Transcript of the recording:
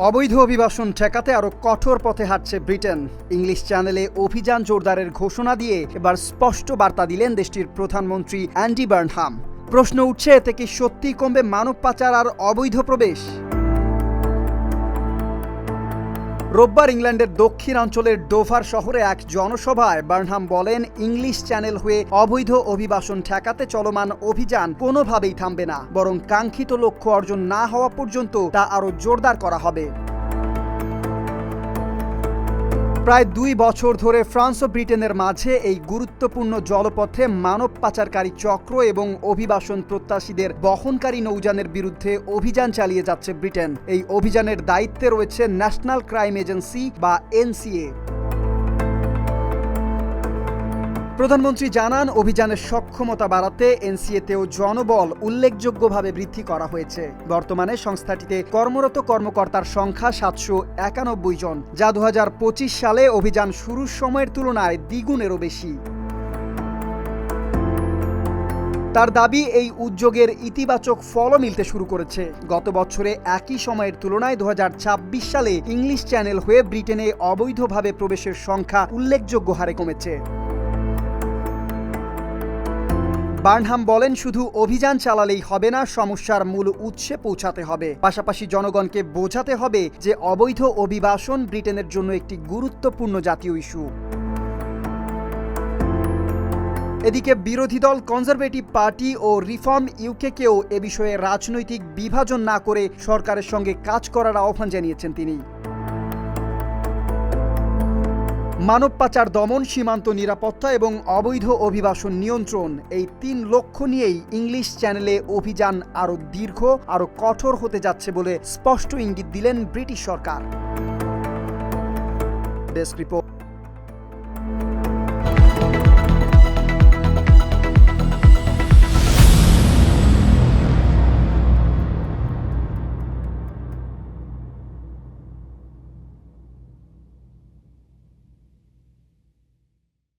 অবৈধ অভিবাসন ঠেকাতে আরও কঠোর পথে হাঁটছে ব্রিটেন। ইংলিশ চ্যানেলে অভিযান জোরদারের ঘোষণা দিয়ে এবার স্পষ্ট বার্তা দিলেন দেশটির প্রধানমন্ত্রী অ্যান্ডি বার্নহাম। প্রশ্ন উঠছে, এতে কি সত্যিই কমবে মানব পাচার আর অবৈধ প্রবেশ? রোববার ইংল্যান্ডের দক্ষিণাঞ্চলের ডোভার শহরে এক জনসভায় বার্নহাম বলেন, ইংলিশ চ্যানেল হয়ে অবৈধ অভিবাসন ঠেকাতে চলমান অভিযান কোনোভাবেই থামবে না, বরং কাঙ্ক্ষিত লক্ষ্য অর্জন না হওয়া পর্যন্ত তা আরও জোরদার করা হবে। প্রায় 2 বছর ধরে ফ্রান্স ও ব্রিটেনের মাঝে এই গুরুত্বপূর্ণ জলপথে মানব পাচারকারী চক্র এবং অভিবাসন প্রত্যাশীদের বহনকারী নৌযানের বিরুদ্ধে অভিযান চালিয়ে যাচ্ছে ব্রিটেন। এই অভিযানের দায়িত্বে রয়েছে ন্যাশনাল ক্রাইম এজেন্সি বা এনসিএ। প্রধানমন্ত্রী জানান, অভিযানের সক্ষমতা বাড়াতে এনসিএতেও জনবল উল্লেখযোগ্যভাবে বৃদ্ধি করা হয়েছে। বর্তমানে সংস্থাটিতে কর্মরত কর্মকর্তার সংখ্যা 791 জন, যা 2025 সালে অভিযান শুরুর সময়ের তুলনায় দ্বিগুণেরও বেশি। তার দাবি, এই উদ্যোগের ইতিবাচক ফলও মিলতে শুরু করেছে। গত বছরে একই সময়ের তুলনায় 2026 সালে ইংলিশ চ্যানেল হয়ে ব্রিটেনে অবৈধভাবে প্রবেশের সংখ্যা উল্লেখযোগ্য হারে কমেছে। বার্নহাম বলেন, শুধু অভিযান চালালেই হবে না, সমস্যার মূল উৎসে পৌঁছাতে হবে। পাশাপাশি জনগণকে বোঝাতে হবে যে অবৈধ অভিবাসন ব্রিটেনের জন্য একটি গুরুত্বপূর্ণ জাতীয় ইস্যু। এদিকে বিরোধী দল কনজারভেটিভ পার্টি ও রিফর্ম ইউকেকেও এ বিষয়ে রাজনৈতিক বিভাজন না করে সরকারের সঙ্গে কাজ করার আহ্বান জানিয়েছেন তিনি। মানব পাচার দমন, সীমান্ত নিরাপত্তা এবং অবৈধ অভিবাসন নিয়ন্ত্রণ, এই 3 লক্ষ্য নিয়েই ইংলিশ চ্যানেলে অভিযান আরও দীর্ঘ, আরও কঠোর হতে যাচ্ছে বলে স্পষ্ট ইঙ্গিত দিলেন ব্রিটিশ সরকার। Desk report.